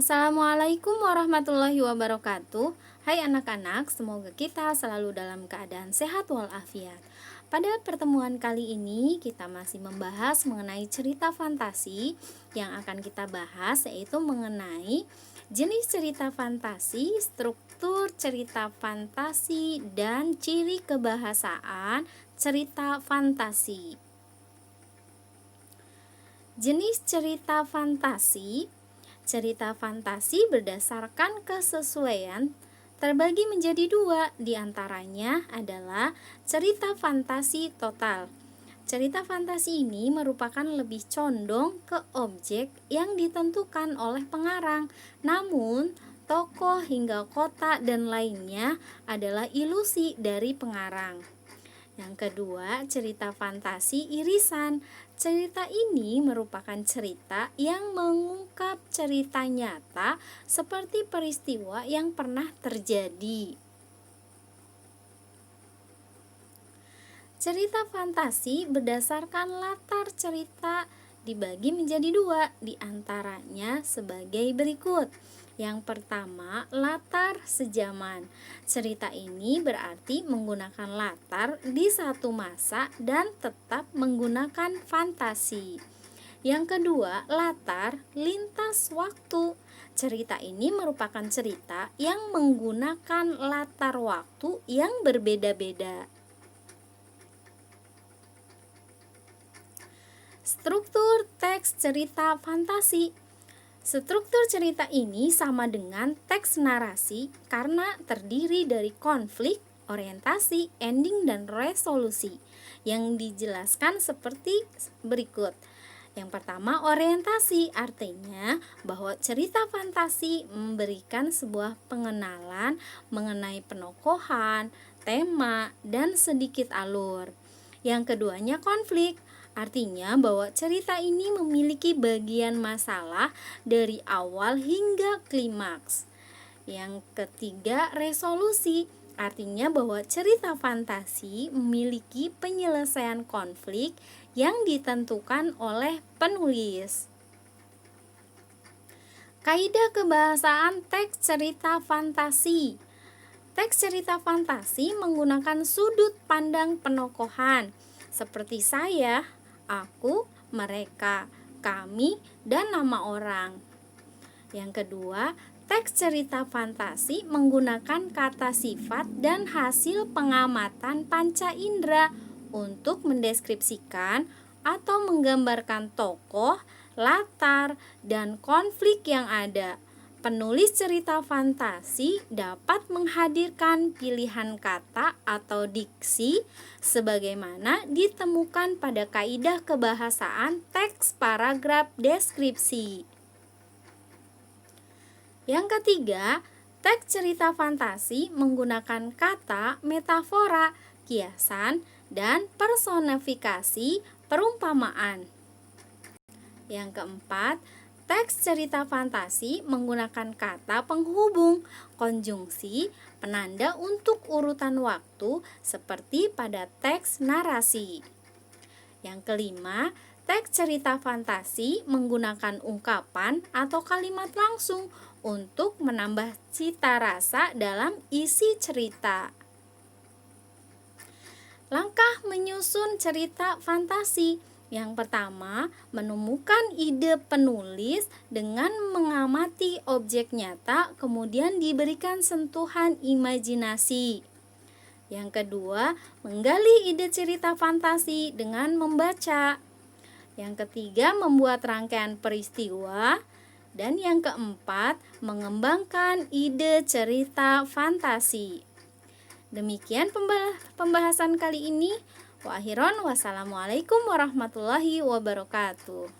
Assalamualaikum warahmatullahi wabarakatuh. Hai anak-anak, semoga kita selalu dalam keadaan sehat walafiat. Pada pertemuan kali ini kita masih membahas mengenai cerita fantasi. Yang akan kita bahas yaitu mengenai jenis cerita fantasi, struktur cerita fantasi, dan ciri kebahasaan cerita fantasi. Jenis cerita fantasi. Cerita fantasi berdasarkan kesesuaian terbagi menjadi dua, diantaranya adalah cerita fantasi total. Cerita fantasi ini merupakan lebih condong ke objek yang ditentukan oleh pengarang, namun tokoh hingga kota dan lainnya adalah ilusi dari pengarang. Yang kedua, cerita fantasi irisan. Cerita ini merupakan cerita yang mengungkap cerita nyata seperti peristiwa yang pernah terjadi. Cerita fantasi berdasarkan latar cerita dibagi menjadi dua, diantaranya sebagai berikut. Yang pertama, latar sejaman. Cerita ini berarti menggunakan latar di satu masa dan tetap menggunakan fantasi. Yang kedua, latar lintas waktu. Cerita ini merupakan cerita yang menggunakan latar waktu yang berbeda-beda. Struktur teks cerita fantasi. Struktur cerita ini sama dengan teks narasi karena terdiri dari konflik, orientasi, ending, dan resolusi yang dijelaskan seperti berikut. Yang pertama, orientasi, artinya bahwa cerita fantasi memberikan sebuah pengenalan mengenai penokohan, tema, dan sedikit alur. Yang keduanya, konflik, artinya bahwa cerita ini memiliki bagian masalah dari awal hingga klimaks. Yang ketiga, resolusi, artinya bahwa cerita fantasi memiliki penyelesaian konflik yang ditentukan oleh penulis. Kaidah kebahasaan teks cerita fantasi. Teks cerita fantasi menggunakan sudut pandang penokohan seperti saya, aku, mereka, kami, dan nama orang. Yang kedua, teks cerita fantasi menggunakan kata sifat dan hasil pengamatan panca indera untuk mendeskripsikan atau menggambarkan tokoh, latar, dan konflik yang ada. Penulis cerita fantasi dapat menghadirkan pilihan kata atau diksi sebagaimana ditemukan pada kaidah kebahasaan teks paragraf deskripsi. Yang ketiga, teks cerita fantasi menggunakan kata, metafora, kiasan, dan personifikasi perumpamaan. Yang keempat, teks cerita fantasi menggunakan kata penghubung, konjungsi, penanda untuk urutan waktu seperti pada teks narasi. Yang kelima, teks cerita fantasi menggunakan ungkapan atau kalimat langsung untuk menambah cita rasa dalam isi cerita. Langkah menyusun cerita fantasi. Yang pertama, menemukan ide penulis dengan mengamati objek nyata, kemudian diberikan sentuhan imajinasi. Yang kedua, menggali ide cerita fantasi dengan membaca. Yang ketiga, membuat rangkaian peristiwa. Dan yang keempat, mengembangkan ide cerita fantasi. Demikian pembahasan kali ini. Wassalamualaikum warahmatullahi wabarakatuh.